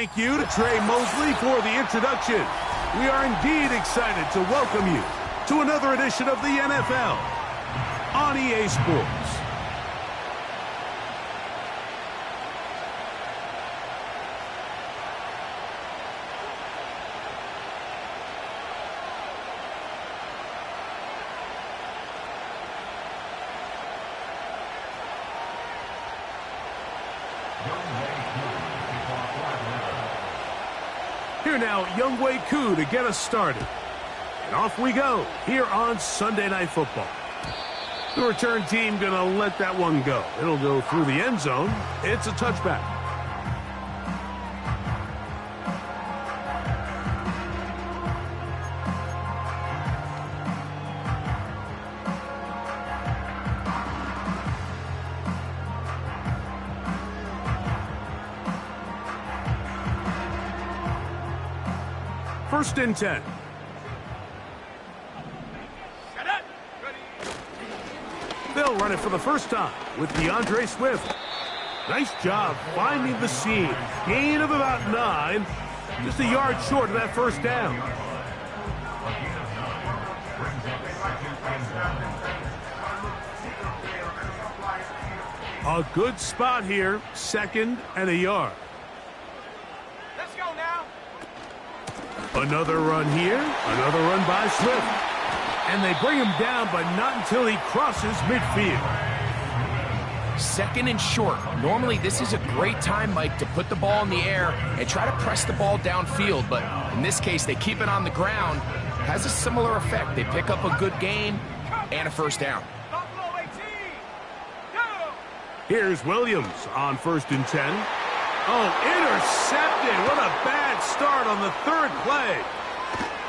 Thank you to Trey Mosley for the introduction. We are indeed excited to welcome you to another edition of the NFL on EA Sports. Here now, Younghoe Koo to get us started. And off we go here on Sunday Night Football. The return team going to let that one go. It'll go through the end zone. It's a touchback. First and 10. They'll run it for the first time with DeAndre Swift. Nice job finding the seam. Gain of about 9. Just a yard short of that first down. A good spot here. 2nd and a yard. Let's go now. Another run here. Another run by Swift. And they bring him down, but not until he crosses midfield. 2nd and short. Normally, this is a great time, Mike, to put the ball in the air and try to press the ball downfield. But in this case, they keep it on the ground. Has a similar effect. They pick up a good gain and a first down. Here's Williams on 1st and 10. Oh, intercepted. What a bad start on the 3rd play.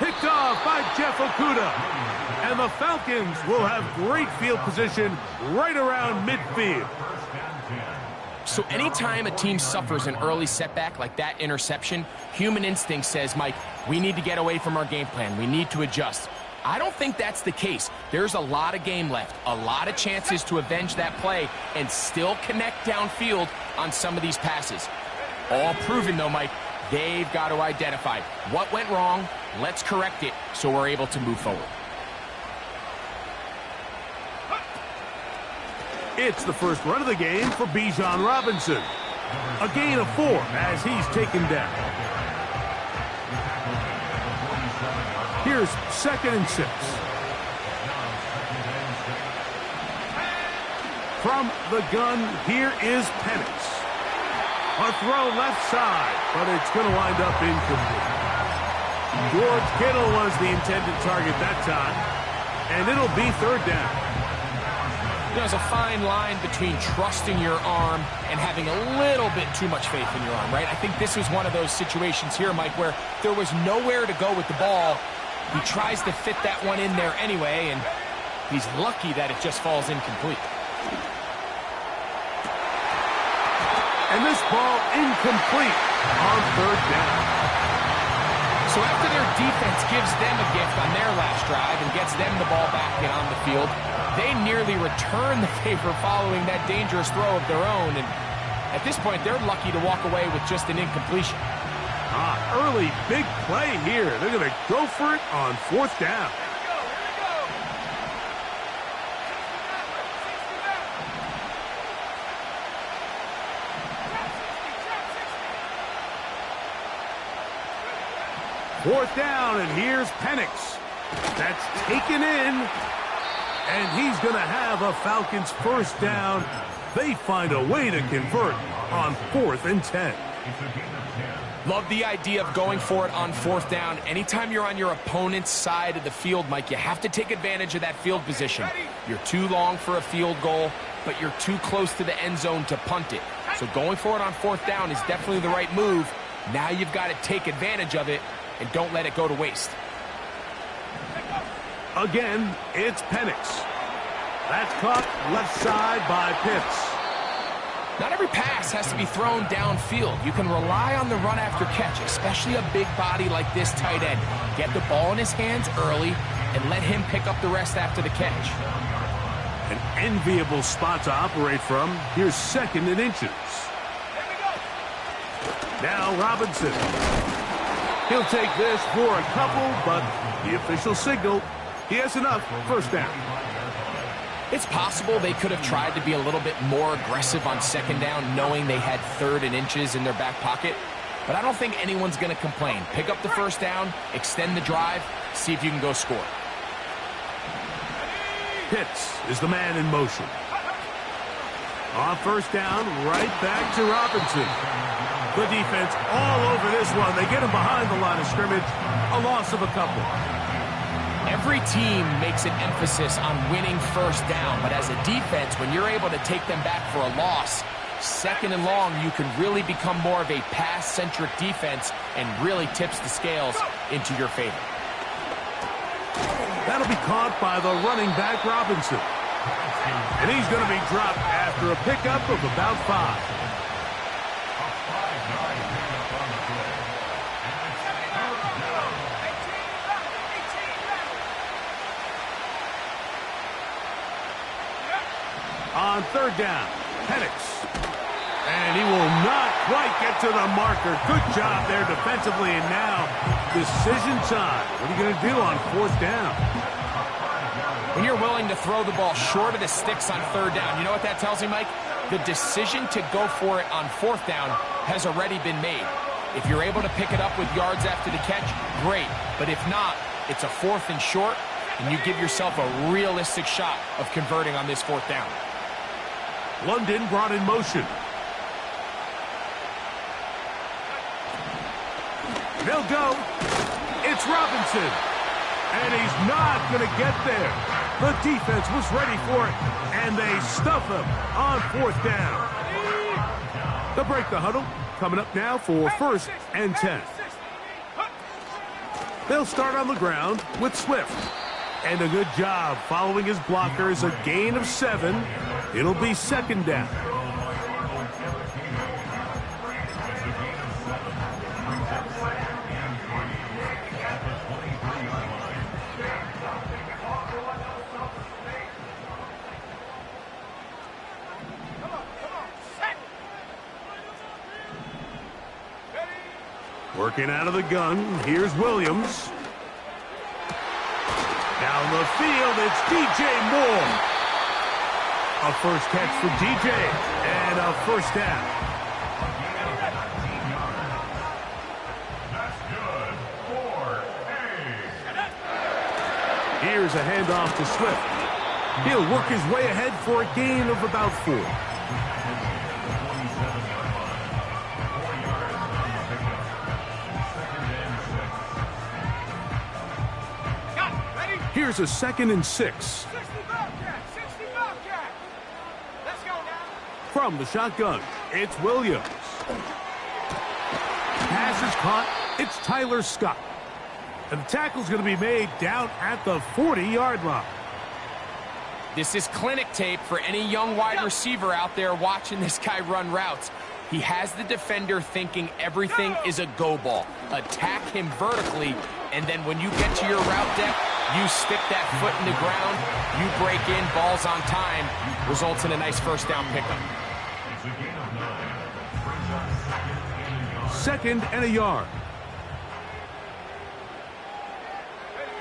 Picked off by Jeff Okudah. And the Falcons will have great field position right around midfield. So anytime a team suffers an early setback like that interception, human instinct says, Mike, we need to get away from our game plan. We need to adjust. I don't think that's the case. There's a lot of game left, a lot of chances to avenge that play and still connect downfield on some of these passes. All proven, though, Mike, they've got to identify what went wrong. Let's correct it so we're able to move forward. It's the first run of the game for Bijan Robinson. A gain of 4 as he's taken down. Here's 2nd and 6. From the gun, here is Penix. A throw left side, but it's going to wind up incomplete. George Kittle was the intended target that time, and it'll be 3rd down. There's a fine line between trusting your arm and having a little bit too much faith in your arm, right? I think this was one of those situations here, Mike, where there was nowhere to go with the ball. He tries to fit that one in there anyway, and he's lucky that it just falls incomplete. And this ball incomplete on 3rd down. So after their defense gives them a gift on their last drive and gets them the ball back and on the field, they nearly return the favor following that dangerous throw of their own. And at this point, they're lucky to walk away with just an incompletion. Early big play here. They're going to go for it on 4th down. Fourth down, and here's Penix. That's taken in, and he's going to have a Falcons first down. They find a way to convert on 4th and 10. Love the idea of going for it on 4th down. Anytime you're on your opponent's side of the field, Mike, you have to take advantage of that field position. You're too long for a field goal, but you're too close to the end zone to punt it. So going for it on 4th down is definitely the right move. Now you've got to take advantage of it and don't let it go to waste. Again, it's Penix. That's caught left side by Pitts. Not every pass has to be thrown downfield. You can rely on the run after catch, especially a big body like this tight end. Get the ball in his hands early and let him pick up the rest after the catch. An enviable spot to operate from. Here's 2nd and inches. Now Robinson. He'll take this for a couple, but the official signal, he has enough. First down. It's possible they could have tried to be a little bit more aggressive on second down, knowing they had 3rd and inches in their back pocket. But I don't think anyone's going to complain. Pick up the first down, extend the drive, see if you can go score. Pitts is the man in motion. On first down, right back to Robinson. The defense all over this one. They get him behind the line of scrimmage. A loss of a couple. Every team makes an emphasis on winning first down, but as a defense, when you're able to take them back for a loss, second and long, you can really become more of a pass-centric defense and really tips the scales into your favor. That'll be caught by the running back, Robinson. And he's going to be dropped after a pickup of about 5. On third down, Penix. And he will not quite get to the marker. Good job there defensively, and now decision time. What are you going to do on fourth down? When you're willing to throw the ball short of the sticks on third down, you know what that tells me, Mike? The decision to go for it on fourth down has already been made. If you're able to pick it up with yards after the catch, great. But if not, it's a 4th and short, and you give yourself a realistic shot of converting on this fourth down. London brought in motion. They'll go. It's Robinson. And he's not going to get there. The defense was ready for it, and they stuff him on fourth down. They'll break the huddle. Coming up now for 1st and 10. They'll start on the ground with Swift. And a good job following his blockers, a gain of 7. It'll be second down. Working out of the gun, here's Williams. Down the field, it's DJ Moore. A first catch for DJ, and a first down. Here's a handoff to Swift. He'll work his way ahead for a gain of about 4. Here's a 2nd and 6. From the shotgun, it's Williams. Pass is caught. It's Tyler Scott. And the tackle's going to be made down at the 40-yard line. This is clinic tape for any young wide receiver out there watching this guy run routes. He has the defender thinking everything is a go ball. Attack him vertically, and then when you get to your route depth, you stick that foot in the ground, you break in, balls on time, results in a nice first down pickup. 2nd and a yard.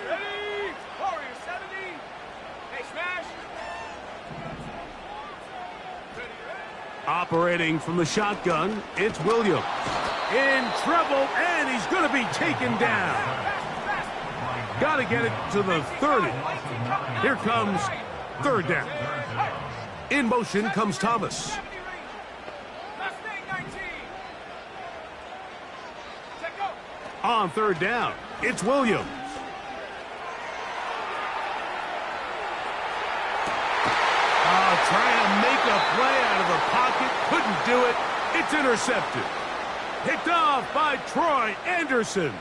Ready? Warrior 70. Hey, smash. Operating from the shotgun, it's Williams. In trouble, and he's going to be taken down. Got to get it to the 30. Here comes third down. In motion comes Thomas. On third down, it's Williams. Trying to make a play out of the pocket. Couldn't do it. It's intercepted. Picked off by Troy Anderson.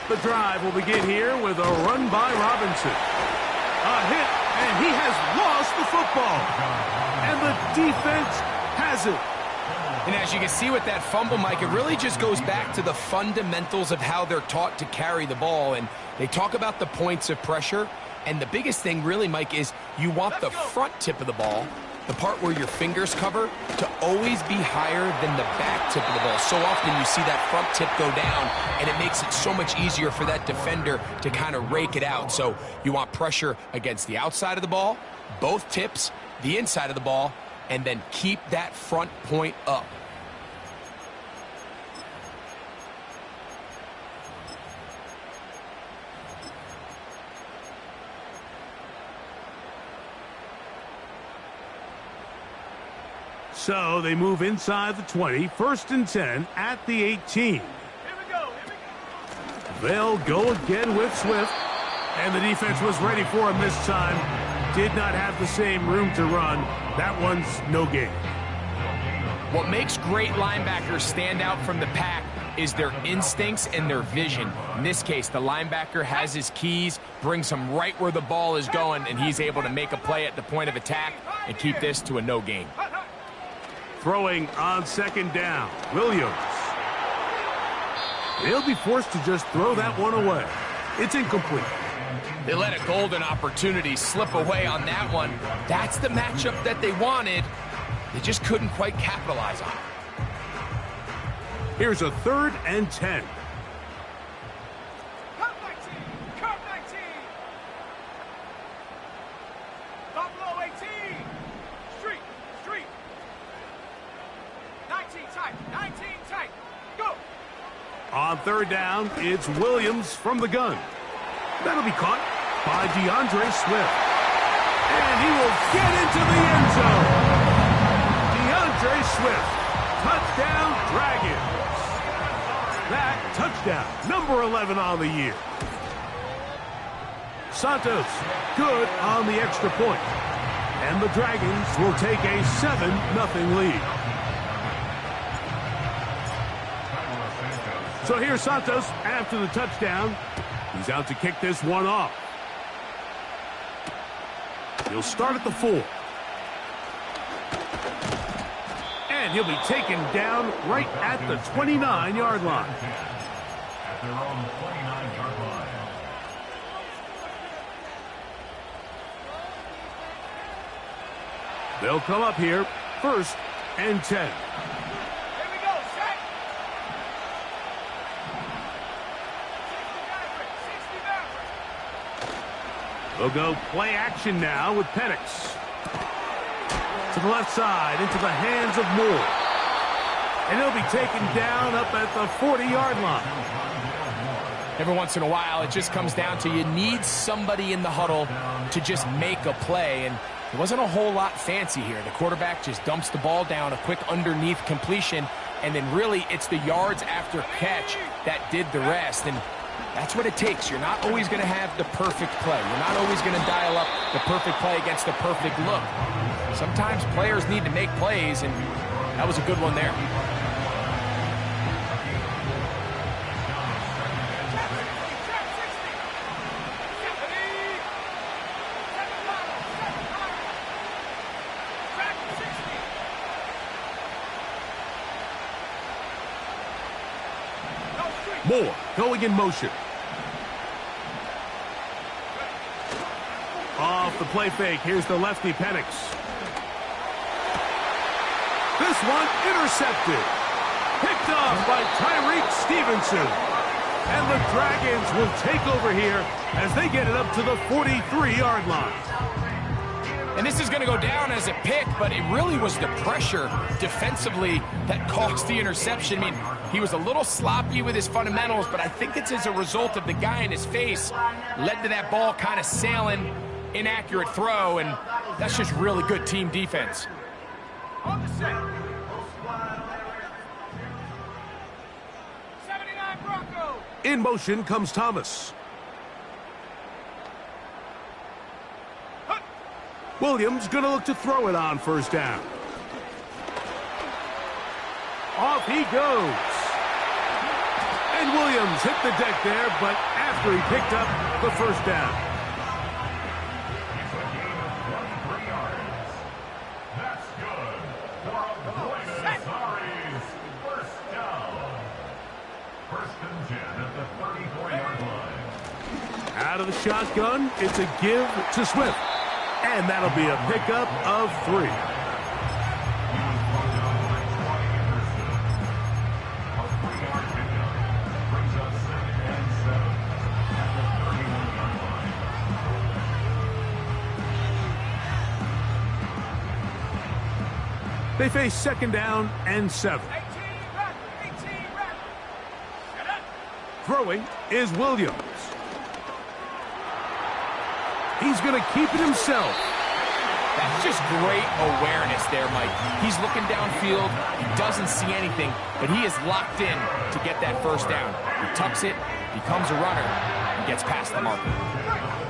The drive will begin here with a run by Robinson. A hit, and he has lost the football. And the defense has it. And as you can see with that fumble, Mike, it really just goes back to the fundamentals of how they're taught to carry the ball. And they talk about the points of pressure. And the biggest thing really, Mike, is you want the front tip of the ball, the part where your fingers cover, to always be higher than the back tip of the ball. So often you see that front tip go down, and it makes it so much easier for that defender to kind of rake it out. So you want pressure against the outside of the ball, both tips, the inside of the ball, and then keep that front point up. So they move inside the 20, 1st and 10 at the 18. Here we go. They'll go again with Swift, and the defense was ready for him this time. Did not have the same room to run. That one's no gain. What makes great linebackers stand out from the pack is their instincts and their vision. In this case, the linebacker has his keys, brings him right where the ball is going, and he's able to make a play at the point of attack and keep this to a no gain. Throwing on 2nd down, Williams. He'll be forced to just throw that one away. It's incomplete. They let a golden opportunity slip away on that one. That's the matchup that they wanted. They just couldn't quite capitalize on it. Here's a 3rd and 10. Cut 19. Cut 19. Buffalo 18. Street. 19 tight. 19 tight. Go. On 3rd down, it's Williams from the gun. That'll be caught by DeAndre Swift. And he will get into the end zone. DeAndre Swift. Touchdown, Dragons. That touchdown, number 11 on the year. Santos, good on the extra point. And the Dragons will take a 7-0 lead. So here's Santos after the touchdown. He's out to kick this one off. He'll start at the 4. And he'll be taken down right at the 29-yard line. At their own 29-yard line. They'll come up here, 1st and 10. Here we go. Set. 60 Maverick. They'll go play action now with Penix. To the left side, into the hands of Moore. And he'll be taken down up at the 40-yard line. Every once in a while, it just comes down to you need somebody in the huddle to just make a play. And it wasn't a whole lot fancy here. The quarterback just dumps the ball down, a quick underneath completion, and then really it's the yards after catch that did the rest. And that's what it takes. You're not always going to have the perfect play. You're not always going to dial up the perfect play against the perfect look. Sometimes players need to make plays, and that was a good one there. Moore going in motion. Off the play fake, here's the lefty Penix. This one intercepted. Picked off by Tyreek Stevenson. And the Dragons will take over here as they get it up to the 43-yard line. And this is going to go down as a pick, but it really was the pressure defensively that caused the interception. I mean, he was a little sloppy with his fundamentals, but I think it's as a result of the guy in his face led to that ball kind of sailing, inaccurate throw, and that's just really good team defense. On the set. 79 Bronco. In motion comes Thomas. Williams going to look to throw it on 1st down. Off he goes. And Williams hit the deck there, but after he picked up the first down. That's good for a Buenos Aires first down. First and 10 at the 34-yard line. Out of the shotgun, it's a give to Swift. And that'll be a pickup of 3. They face second down and 7. 18 rapid. Set up. Throwing is Williams. He's going to keep it himself. That's just great awareness there, Mike. He's looking downfield. He doesn't see anything, but he is locked in to get that first down. He tucks it, becomes a runner, and gets past the marker.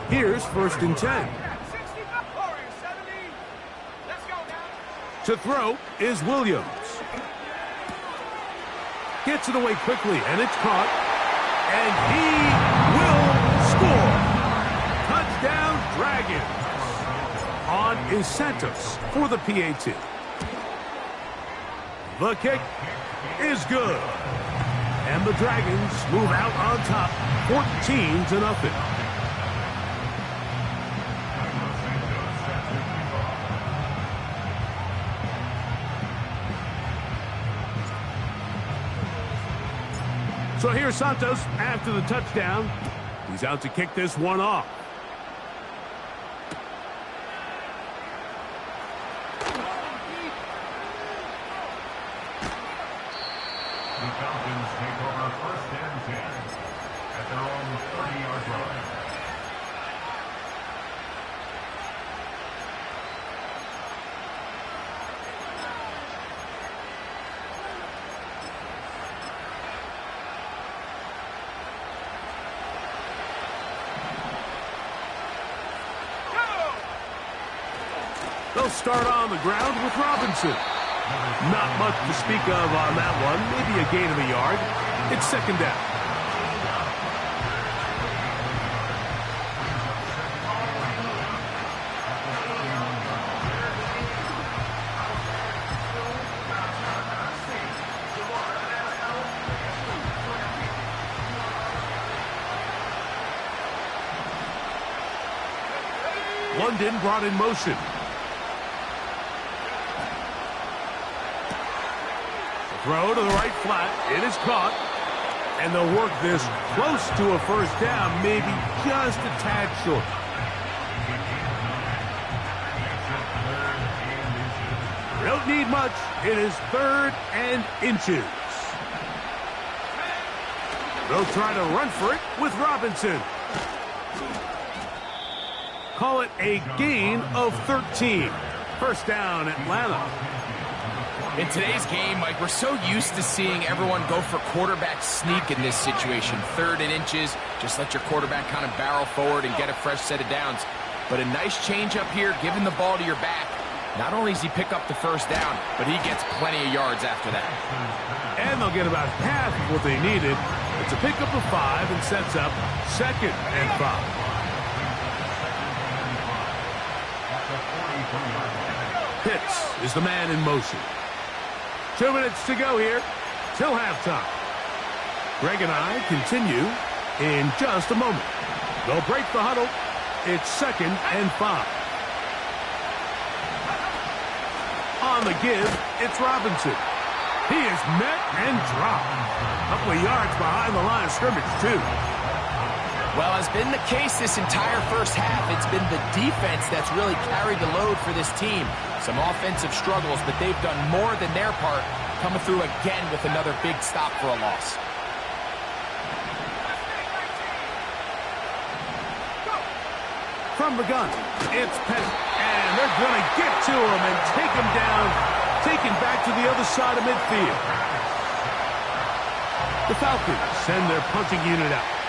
Here's first and 10. 60. Warriors 70. Let's go now. To throw is Williams. Gets it away quickly, and it's caught. And he will score. Touchdown, Dragons. On is Santos for the PAT. The kick is good. And the Dragons move out on top, 14-0. So here's Santos after the touchdown. He's out to kick this one off. The Falcons take over first and 10 at their own 30-yard line. They'll start on the ground with Robinson. Not much to speak of on that one. Maybe a gain of a yard. It's second down. London brought in motion. Throw to the right flat. It is caught. And they'll work this close to a first down, maybe just a tad short. They don't need much. It is 3rd and inches. They'll try to run for it with Robinson. Call it a gain of 13. First down, Atlanta. In today's game, Mike, we're so used to seeing everyone go for quarterback sneak in this situation. 3rd and inches, just let your quarterback kind of barrel forward and get a fresh set of downs. But a nice change up here, giving the ball to your back. Not only does he pick up the first down, but he gets plenty of yards after that. And they'll get about half of what they needed. It's a pickup of 5 and sets up 2nd and 5. Pitts is the man in motion. 2 minutes to go here till halftime. Greg and I continue in just a moment. They'll break the huddle. It's 2nd and 5. On the give, it's Robinson. He is met and dropped. A couple of yards behind the line of scrimmage, too. Well, as been the case this entire first half, it's been the defense that's really carried the load for this team. Some offensive struggles, but they've done more than their part, coming through again with another big stop for a loss. From the gun, it's Penny. And they're going to get to him and take him down, taken back to the other side of midfield. The Falcons send their punting unit out.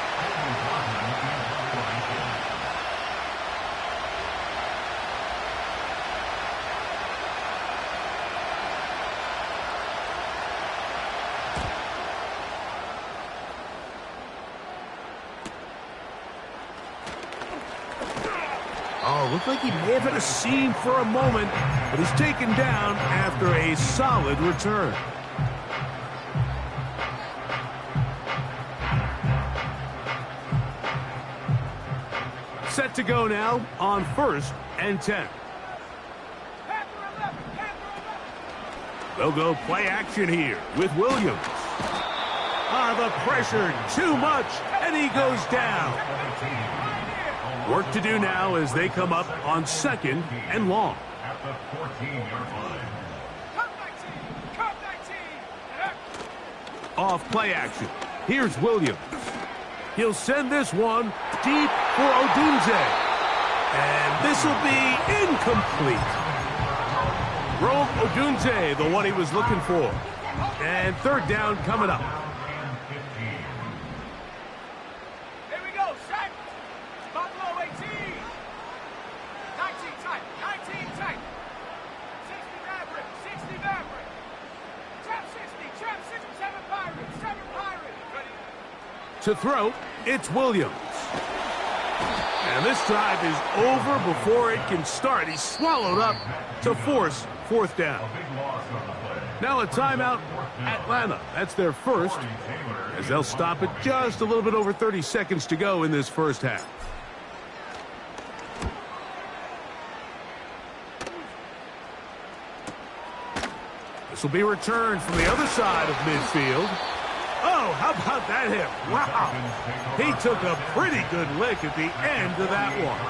Oh, looked like he may have had a seam for a moment, but he's taken down after a solid return. Set to go now on 1st and 10. They'll go play action here with Williams. The pressure, too much, and he goes down. Work to do now as they come up on 2nd and long. At the 14-yard line. Off play action. Here's Williams. He'll send this one deep for Odunze. And this will be incomplete. Rome Odunze, the one he was looking for. And 3rd down coming up. Here we go, set. Buffalo 18. 19 tight, 19 tight. 60 Maverick, 60 Maverick. Trap 7 Pirates, 7 Pirates. Ready? To throw, it's Williams. And this drive is over before it can start. He's swallowed up to force 4th down. Now a timeout, Atlanta. That's their first, as they'll stop it just a little bit over 30 seconds to go in this first half. This will be returned from the other side of midfield. Oh, how about that hit? Wow. He took a pretty good lick at the end of that one.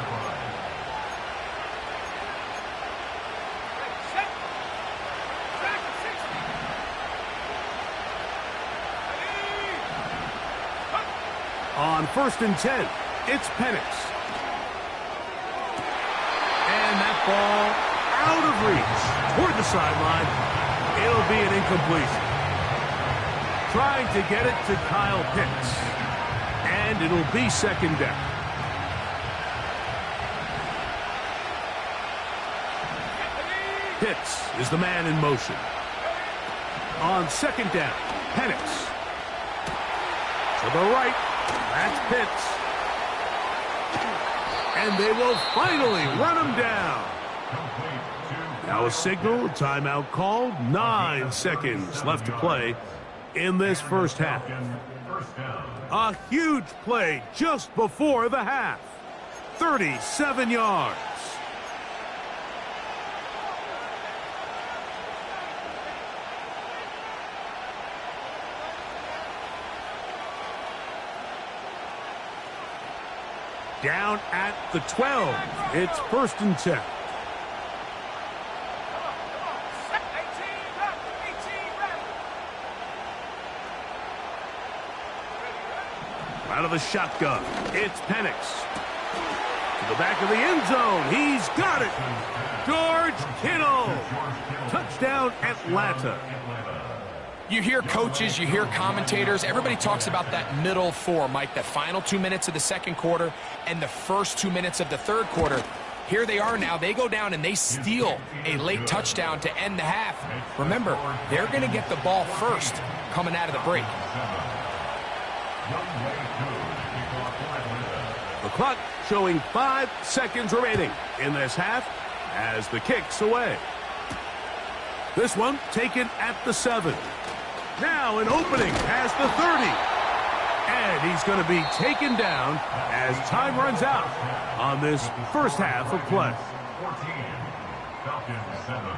On 1st and 10, it's Penix. And that ball out of reach toward the sideline. It'll be an incompletion. Trying to get it to Kyle Pitts. And it'll be 2nd down. Pitts is the man in motion. On 2nd down, Penix. To the right, that's Pitts. And they will finally run him down. Now a signal, timeout called. 9 seconds left to play in this first half. A huge play just before the half. 37 yards. Down at the 12. It's 1st and 10. Out of the shotgun, it's Penix. To the back of the end zone, he's got it. George Kittle. Touchdown, Atlanta. You hear coaches, you hear commentators, everybody talks about that middle 4, Mike, the final 2 minutes of the 2nd quarter and the first 2 minutes of the 3rd quarter. Here they are now. They go down and they steal a late touchdown to end the half. Remember, they're going to get the ball first coming out of the break. The clock showing 5 seconds remaining in this half as the kick's away. This one taken at the 7. Now an opening past the 30. And he's going to be taken down as time runs out on this first half of play. 14, Falcons 7.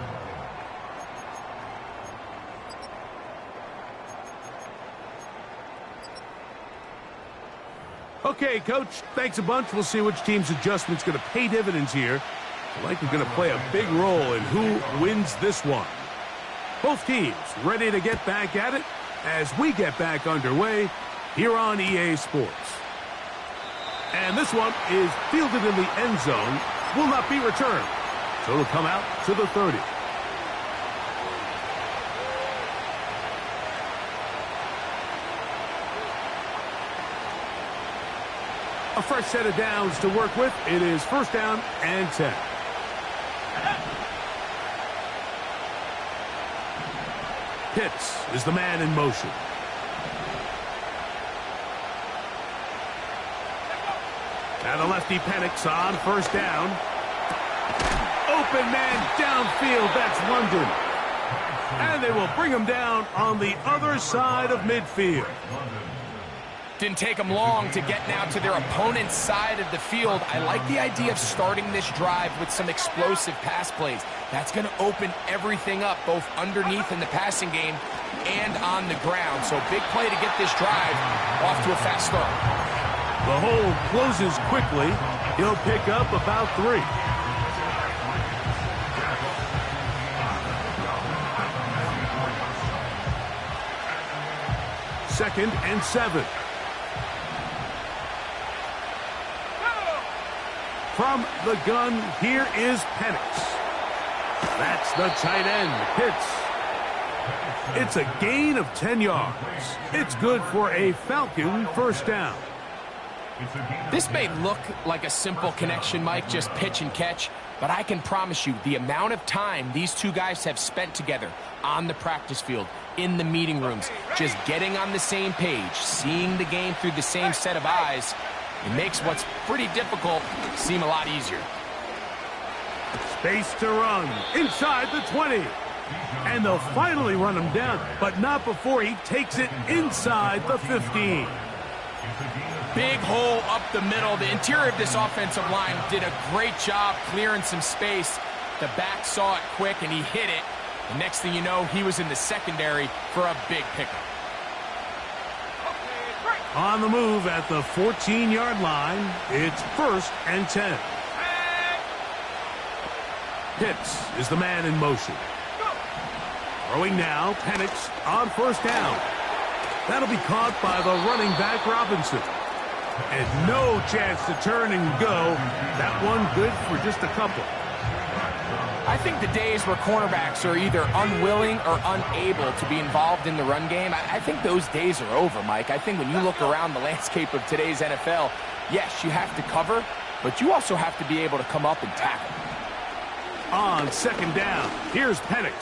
Okay, Coach, thanks a bunch. We'll see which team's adjustment's going to pay dividends here. Likely going to play a big role in who wins this one. Both teams ready to get back at it as we get back underway here on EA Sports. And this one is fielded in the end zone, will not be returned. So it'll come out to the 30. A fresh set of downs to work with. It is 1st down and 10. Pitts is the man in motion. Now the lefty Penix on 1st down. open man downfield. That's London. And they will bring him down on the other side of midfield. Didn't take them long to get now to their opponent's side of the field. I like the idea of starting this drive with some explosive pass plays. That's going to open everything up, both underneath in the passing game and on the ground. So big play to get this drive off to a fast start. The hole closes quickly. He'll pick up about 3. Second and 7. From the gun, here is Penix. That's the tight end, Pitts. It's a gain of 10 yards. It's good for a Falcon first down. This may look like a simple connection, Mike, just pitch and catch, but I can promise you the amount of time these two guys have spent together on the practice field, in the meeting rooms, just getting on the same page, seeing the game through the same set of eyes, it makes what's pretty difficult seem a lot easier. Space to run inside the 20. And they'll finally run him down, but not before he takes it inside the 15. Big hole up the middle. The interior of this offensive line did a great job clearing some space. The back saw it quick, and he hit it. The next thing you know, he was in the secondary for a big pickup. On the move at the 14-yard line, it's 1st and 10. Pitts is the man in motion. Throwing now, Penix on 1st down. That'll be caught by the running back, Robinson. And no chance to turn and go. That one good for just a couple. I think the days where cornerbacks are either unwilling or unable to be involved in the run game, I think those days are over, Mike. I think when you look around the landscape of today's NFL, yes, you have to cover, but you also have to be able to come up and tackle. On 2nd down, here's Penix.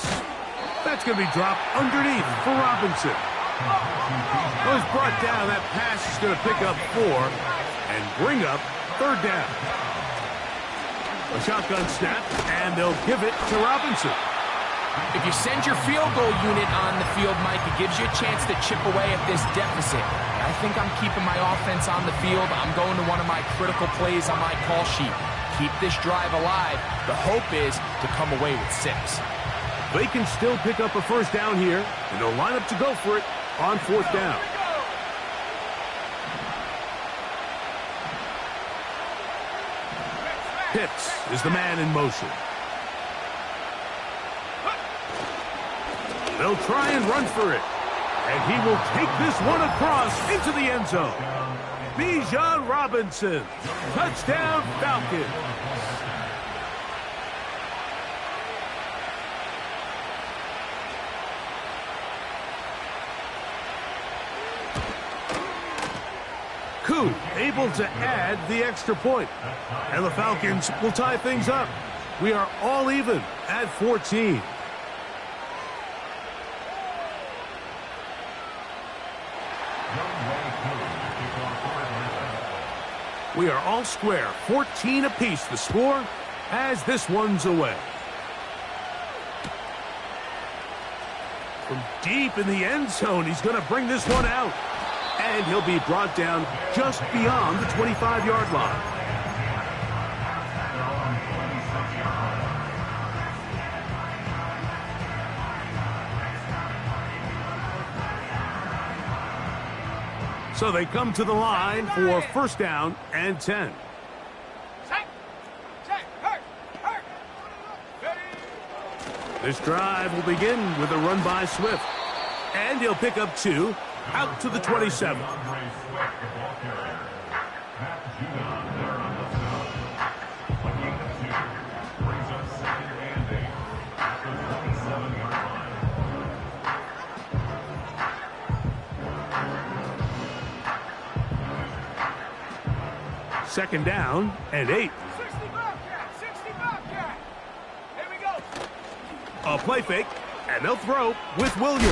That's going to be dropped underneath for Robinson. Was brought down. That pass is going to pick up 4 and bring up 3rd down. A shotgun snap, and they'll give it to Robinson. If you send your field goal unit on the field, Mike, it gives you a chance to chip away at this deficit. I think I'm keeping my offense on the field. I'm going to one of my critical plays on my call sheet. Keep this drive alive. The hope is to come away with 6. They can still pick up a 1st down here, and they'll line up to go for it on 4th down. Pitts is the man in motion. They'll try and run for it. And he will take this one across into the end zone. Bijan Robinson. Touchdown, Falcons. Koo able to add the extra point. And the Falcons will tie things up. We are all even at 14. We are all square, 14 apiece the score as this one's away. From deep in the end zone, he's going to bring this one out. And he'll be brought down just beyond the 25-yard line. So they come to the line for 1st down and 10. This drive will begin with a run by Swift. And he'll pick up 2 out to the 27. Second down and 8. 60 Bobcat. Here we go. A play fake, and they'll throw with Williams.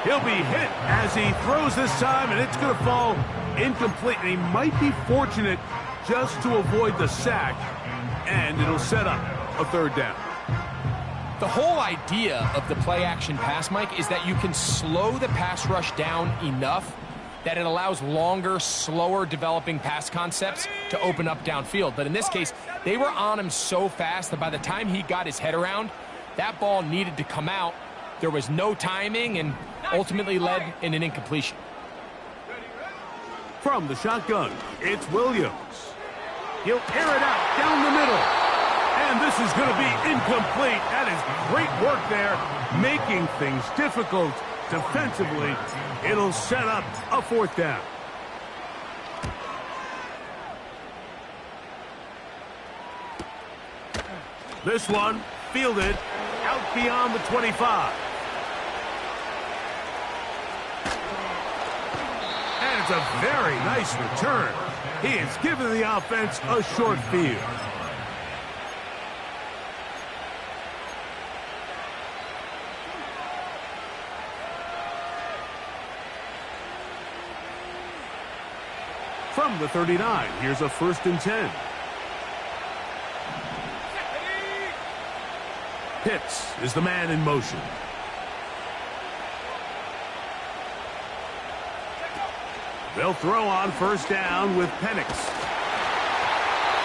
He'll be hit as he throws this time, and it's going to fall incomplete. And he might be fortunate just to avoid the sack. And it'll set up a third down. The whole idea of the play-action pass, Mike, is that you can slow the pass rush down enough that it allows longer, slower developing pass concepts to open up downfield. But in this case, they were on him so fast that by the time he got his head around, that ball needed to come out. There was no timing and ultimately led in an incompletion. From the shotgun, it's Williams. He'll air it out down the middle. And this is going to be incomplete. That is great work there, making things difficult defensively. It'll set up a fourth down. This one fielded out beyond the 25. And it's a very nice return. He has given the offense a short field. From the 39, here's a 1st and 10. Pitts is the man in motion. They'll throw on 1st down with Penix.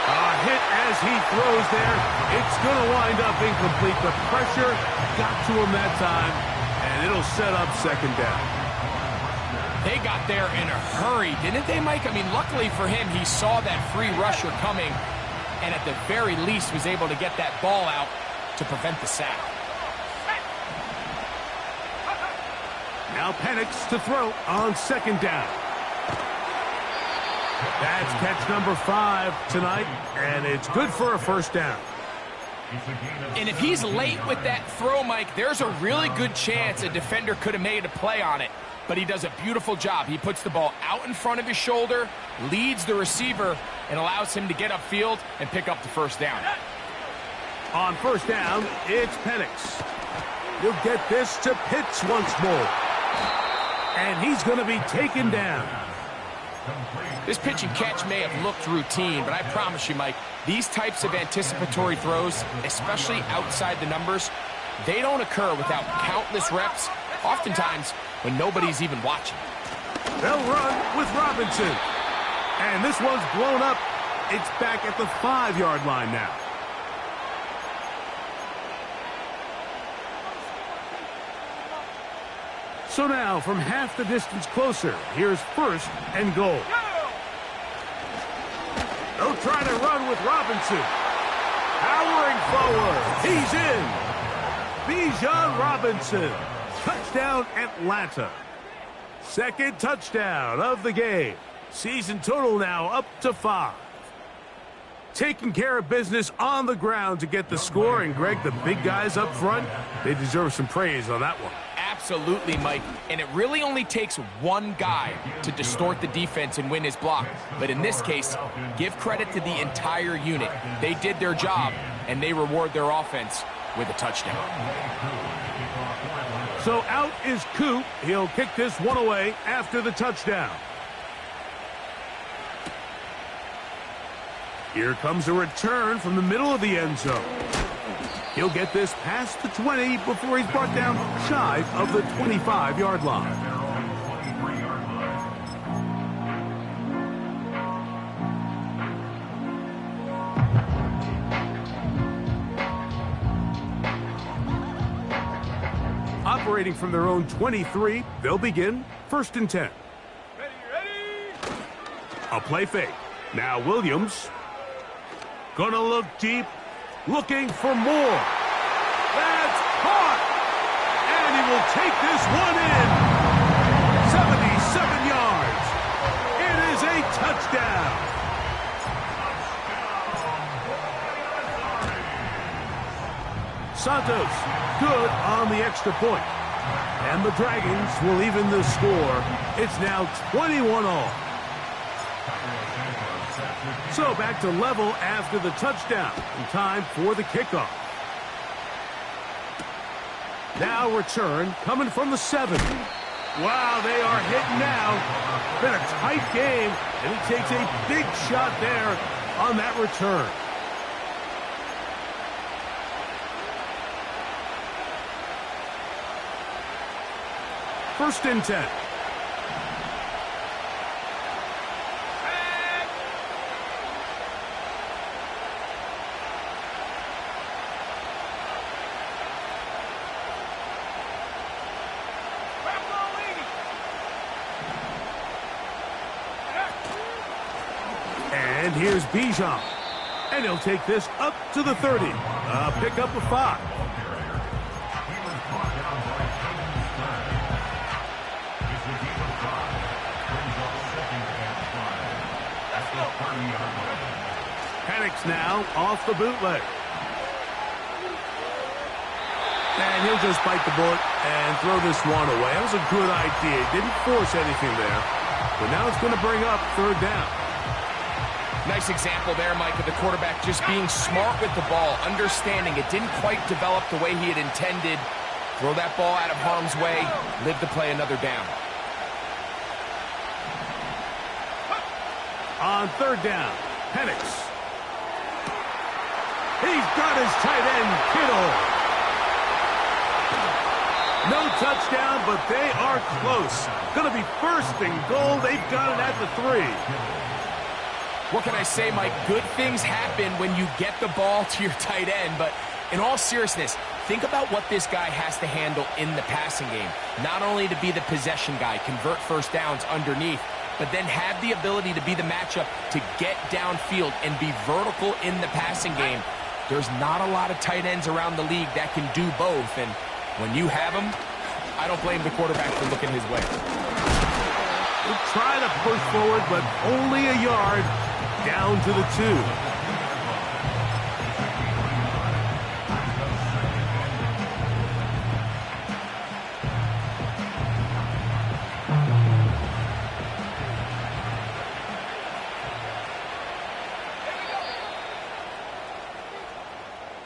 A hit as he throws there. It's going to wind up incomplete. The pressure got to him that time, and it'll set up 2nd down. They got there in a hurry, didn't they, Mike? I mean, luckily for him, he saw that free rusher coming and at the very least was able to get that ball out to prevent the sack. Now Penix to throw on 2nd down. That's catch number 5 tonight, and it's good for a 1st down. And if he's late with that throw, Mike, there's a really good chance a defender could have made a play on it. But he does a beautiful job. He puts the ball out in front of his shoulder, leads the receiver, and allows him to get upfield and pick up the 1st down. On 1st down, it's Penix. He'll get this to Pitts once more. And he's going to be taken down. This pitch and catch may have looked routine, but I promise you, Mike, these types of anticipatory throws, especially outside the numbers, they don't occur without countless reps, oftentimes when nobody's even watching. They'll run with Robinson. And this one's blown up. It's back at the 5-yard line now. So now, from half the distance closer, here's 1st and goal. They'll try to run with Robinson. Powering forward. He's in. Bijan Robinson. Touchdown, Atlanta. 2nd touchdown of the game. Season total now up to 5. Taking care of business on the ground to get the score. And, Greg, the big guys up front, they deserve some praise on that one. Absolutely, Mike. And it really only takes one guy to distort the defense and win his block. But in this case, give credit to the entire unit. They did their job, and they reward their offense with a touchdown. So out is Coop. He'll kick this one away after the touchdown. Here comes a return from the middle of the end zone. He'll get this past the 20 before he's brought down shy of the 25-yard line. Operating from their own 23, they'll begin 1st and 10. Ready. A play fake. Now Williams. Gonna look deep. Looking for more. That's caught. And he will take this one in. 77 yards. It is a touchdown. Santos, good on the extra point. And the Dragons will even the score. It's now 21-all. So back to level after the touchdown. And time for the kickoff. Now return coming from the 7. Wow, they are hitting now. Been a tight game, and he takes a big shot there on that return. First and 10. And here's Bijan. And he'll take this up to the 30. Pick up a 5. Penix now off the bootleg. And he'll just bite the bullet and throw this one away. That was a good idea. Didn't force anything there. But now it's going to bring up third down. Nice example there, Mike, of the quarterback just being smart with the ball, understanding it didn't quite develop the way he had intended. Throw that ball out of harm's way, live to play another down. On third down, Penix. He's got his tight end, Kittle. No touchdown, but they are close. Going to be first and goal. They've got it at the 3. What can I say, Mike? Good things happen when you get the ball to your tight end, but in all seriousness, think about what this guy has to handle in the passing game. Not only to be the possession guy, convert first downs underneath, but then have the ability to be the matchup to get downfield and be vertical in the passing game. There's not a lot of tight ends around the league that can do both, and when you have them, I don't blame the quarterback for looking his way. We'll try to push forward, but only a yard. Down to the 2.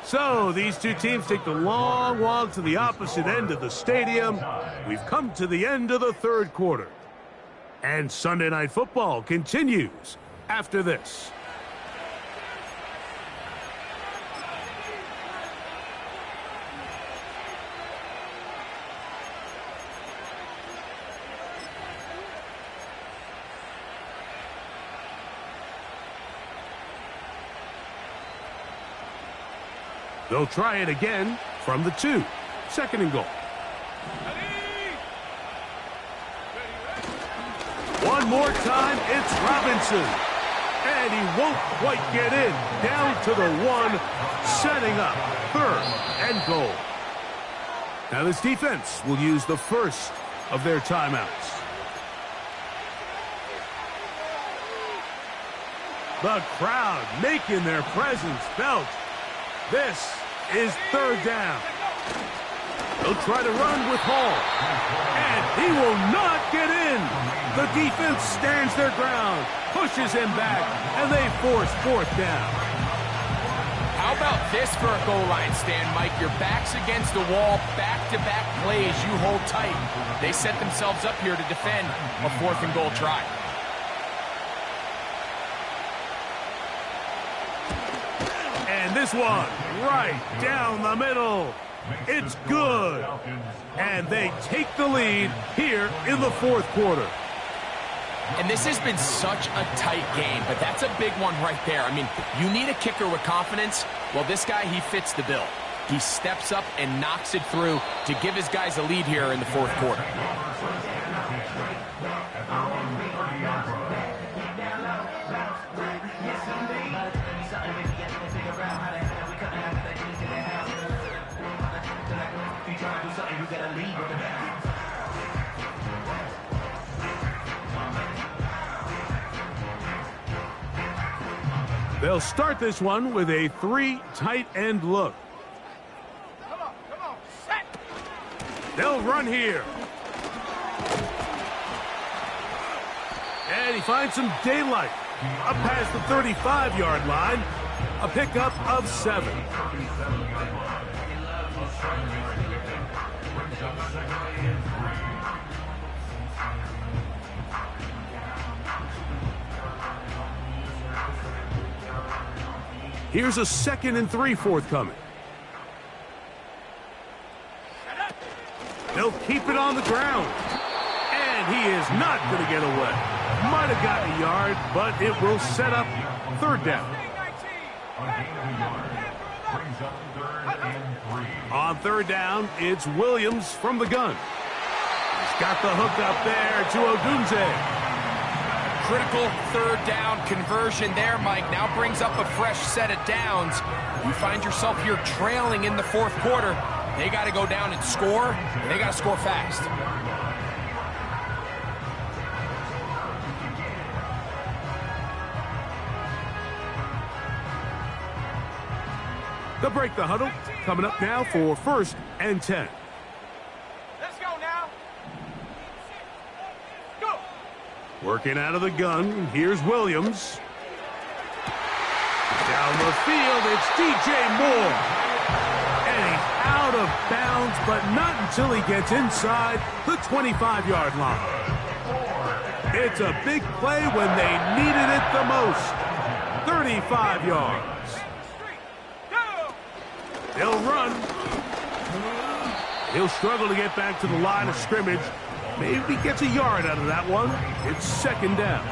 So these two teams take the long walk to the opposite end of the stadium. We've come to the end of the third quarter. And Sunday Night Football continues after this. They'll try it again from the 2. Second and goal. One more time, it's Robinson. And he won't quite get in. Down to the 1, setting up third and goal. Now this defense will use the first of their timeouts. The crowd making their presence felt. This is third down. They'll try to run with Hall. And he will not get in. The defense stands their ground, pushes him back, and they force fourth down. How about this for a goal line stand, Mike? Your back's against the wall, back-to-back plays, you hold tight. They set themselves up here to defend a fourth and goal try. And this one, right down the middle. It's good. And they take the lead here in the fourth quarter. And this has been such a tight game, but that's a big one right there. I mean, you need a kicker with confidence. Well, this guy, he fits the bill. He steps up and knocks it through to give his guys a lead here in the fourth quarter. They'll start this one with a 3 tight end look. Come on, set. They'll run here. And he finds some daylight. Up past the 35-yard line. A pickup of 7. Here's a 2nd and 3 forthcoming. They'll keep it on the ground. And he is not going to get away. Might have gotten a yard, but it will set up third down. A gain of a yard. Brings up 3rd and 3. On third down, it's Williams from the gun. He's got the hook up there to Odunze. Critical third down conversion there, Mike. Now brings up a fresh set of downs. You find yourself here trailing in the fourth quarter. They got to go down and score. They got to score fast. They'll break the huddle. Coming up now for 1st and 10. Let's go now. Go. Working out of the gun, here's Williams. Down the field, it's DJ Moore. And he's out of bounds, but not until he gets inside the 25-yard line. It's a big play when they needed it the most. 35 yards. He'll run. He'll struggle to get back to the line of scrimmage. Maybe gets a yard out of that one. It's 2nd down.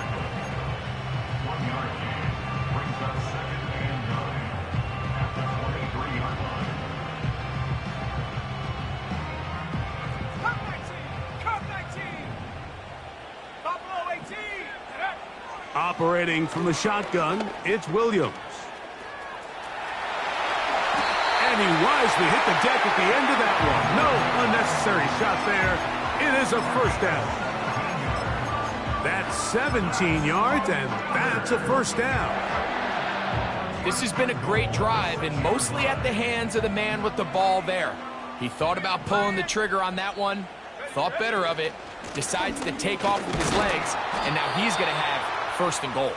1 yard gain. Brings up 2nd and 9 at the 23-yard line. Cup 19. Buffalo 18. Operating from the shotgun, it's Williams. And he wisely hit the deck at the end of that one. No unnecessary shot there. It is a 1st down. That's 17 yards, and that's a 1st down. This has been a great drive, and mostly at the hands of the man with the ball there. He thought about pulling the trigger on that one, thought better of it, decides to take off with his legs, and now he's going to have 1st and goal.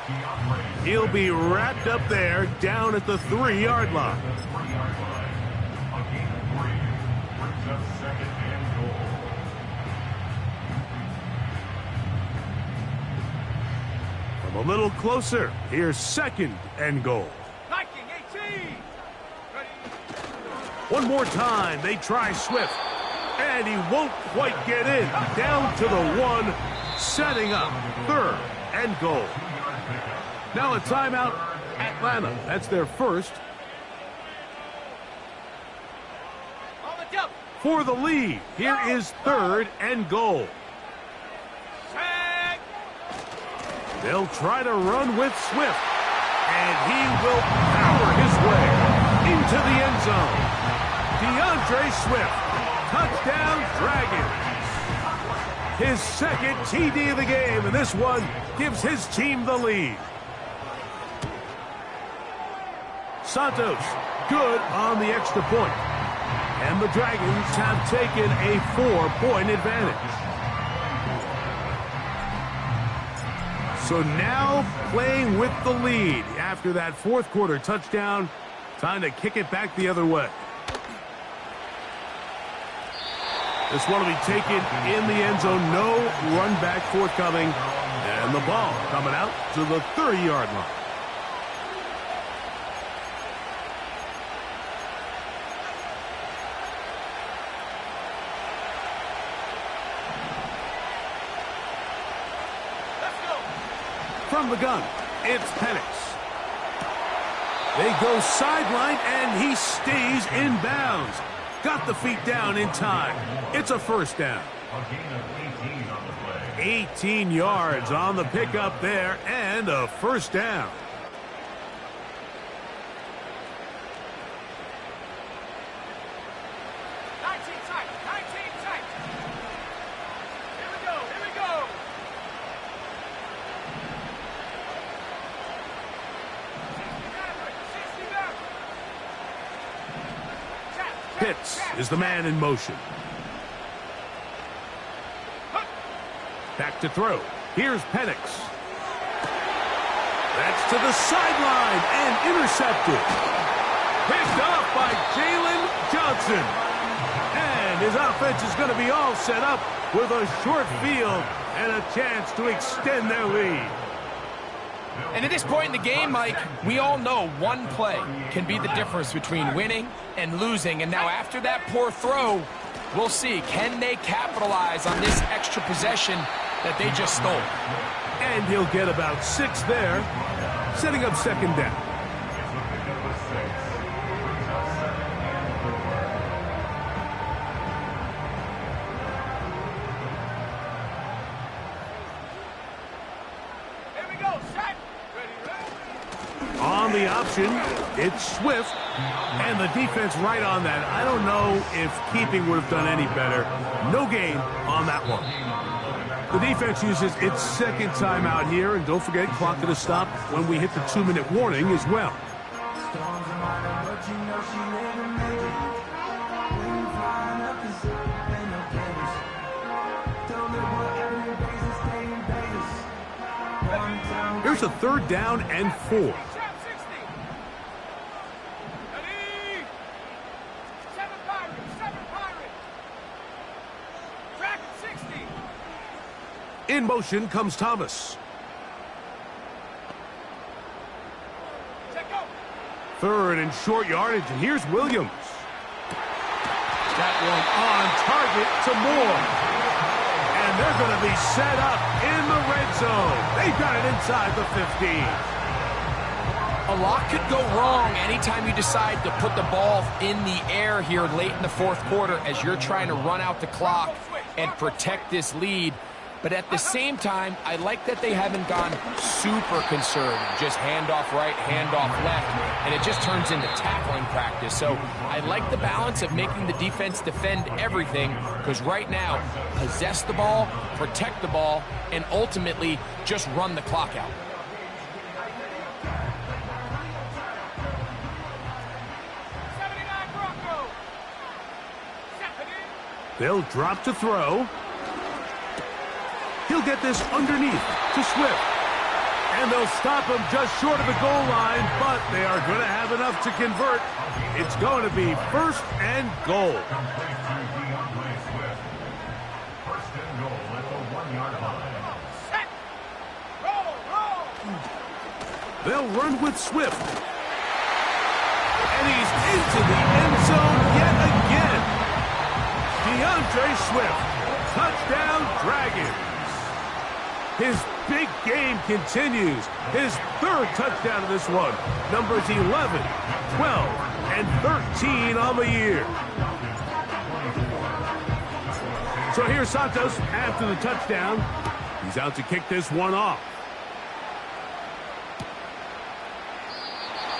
He'll be wrapped up there down at the 3-yard line. A gain of 3. Brings up 2nd and goal. From a little closer, here's 2nd and goal. Viking 18. Ready. One more time, they try Swift. And he won't quite get in. Down to the 1, setting up 3rd and goal. Now a timeout, Atlanta. That's their 1st. On the double. For the lead, here is 3rd and goal. Tag. They'll try to run with Swift. And he will power his way into the end zone. DeAndre Swift, touchdown Dragons. His 2nd TD of the game, and this one gives his team the lead. Santos, good on the extra point. And the Dragons have taken a 4-point advantage. So now playing with the lead after that 4th quarter touchdown. Time to kick it back the other way. This one will be taken in the end zone. No run back forthcoming. And the ball coming out to the 30-yard line. From the gun, it's Penix. They go sideline, and he stays in bounds. Got the feet down in time. It's a 1st down. A gain of 18 on the play. 18 yards on the pickup there, and a 1st down. Pitts is the man in motion. Back to throw. Here's Penix. That's to the sideline and intercepted. Picked off by Jalen Johnson. And his offense is going to be all set up with a short field and a chance to extend their lead. And at this point in the game, Mike, we all know one play can be the difference between winning and losing. And now after that poor throw, we'll see, can they capitalize on this extra possession that they just stole. And he'll get about 6 there, setting up second down. Here we go, set. Ready. On the option, it's Swift, and the defense right on that. I don't know if keeping would have done any better. No gain on that one. The defense uses its second timeout here, and don't forget, clock to stop when we hit the 2-minute warning as well. Here's a 3rd down and 4. Trap 60. Ready. 7 Pirates, 7 Pirates. Track 60. In motion comes Thomas. Check go. 3rd and short yardage, and here's Williams. That one on target to Moore. And they're going to be set up in the red zone. They've got it inside the 15. A lot could go wrong anytime you decide to put the ball in the air here late in the 4th quarter as you're trying to run out the clock and protect this lead. But at the same time, I like that they haven't gone super conservative. Just handoff right, handoff left, and it just turns into tackling practice. So I like the balance of making the defense defend everything, because right now, possess the ball, protect the ball, and ultimately just run the clock out. They'll drop to throw. He'll get this underneath to Swift. And they'll stop him just short of the goal line, but they are going to have enough to convert. It's going to be 1st and goal. First and goal at the 1-yard line. Set. Roll, roll. They'll run with Swift. And he's into the end zone yet again. DeAndre Swift. Touchdown, Dragons. His big game continues. His 3rd touchdown of this one. Numbers 11, 12, and 13 on the year. So here's Santos after the touchdown. He's out to kick this one off.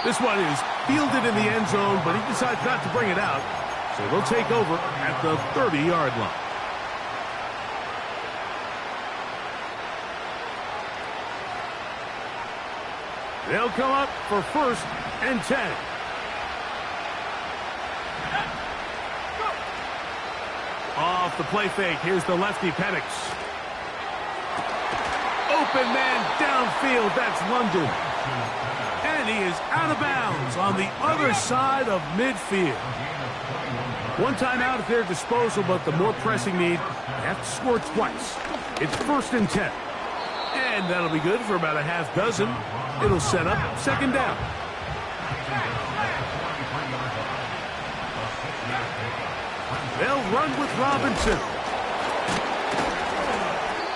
This one is fielded in the end zone, but he decides not to bring it out. So they'll take over at the 30-yard line. They'll come up for 1st and 10. Off the play fake, here's the lefty Penix. Open man downfield, that's London. And he is out of bounds on the other side of midfield. One timeout at their disposal, but the more pressing need, they have to score twice. It's 1st and 10. And that'll be good for about a half dozen. It'll set up 2nd down. They'll run with Robinson.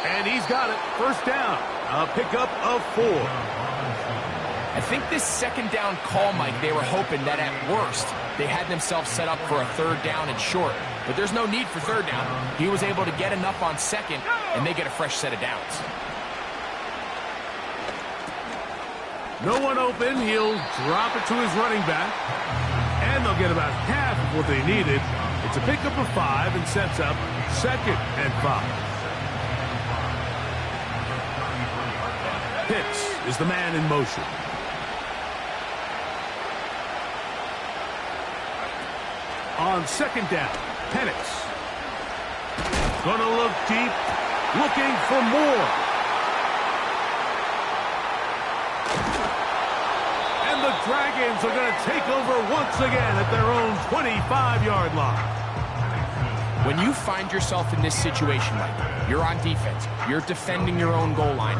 And he's got it. 1st down. A pickup of 4. I think this 2nd down call, Mike, they were hoping that at worst they had themselves set up for a 3rd down and short. But there's no need for 3rd down. He was able to get enough on 2nd, and they get a fresh set of downs. No one open. He'll drop it to his running back. And they'll get about half of what they needed. It's a pickup of 5 and sets up 2nd and 5. Pitts is the man in motion. On 2nd down, Penix. Gonna look deep, looking for more. And the Dragons are going to take over once again at their own 25-yard line. When you find yourself in this situation, Mike, you're on defense, you're defending your own goal line,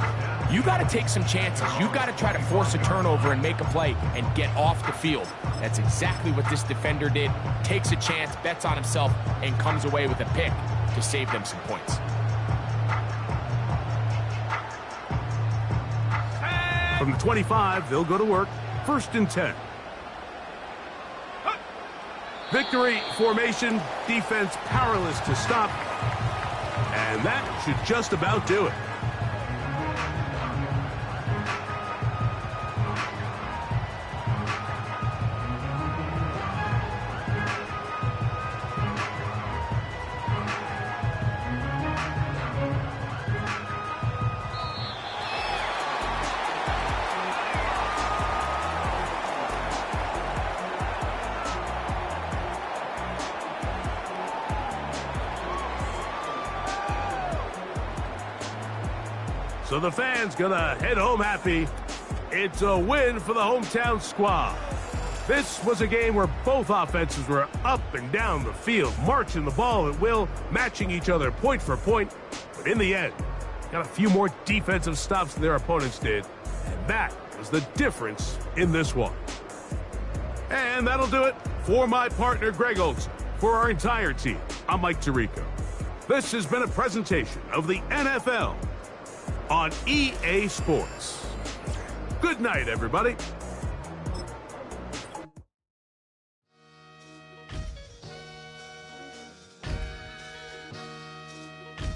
you got to take some chances. You got to try to force a turnover and make a play and get off the field. That's exactly what this defender did. Takes a chance, bets on himself, and comes away with a pick to save them some points. From the 25, they'll go to work. 1st and 10. Victory formation, defense powerless to stop. And that should just about do it. So the fans gonna head home happy. It's a win for the hometown squad. This was a game where both offenses were up and down the field, marching the ball at will, matching each other point for point. But in the end, got a few more defensive stops than their opponents did. And that was the difference in this one. And that'll do it for my partner, Greg Olson. For our entire team, I'm Mike Tirico. This has been a presentation of the NFL on EA Sports. Good night, everybody.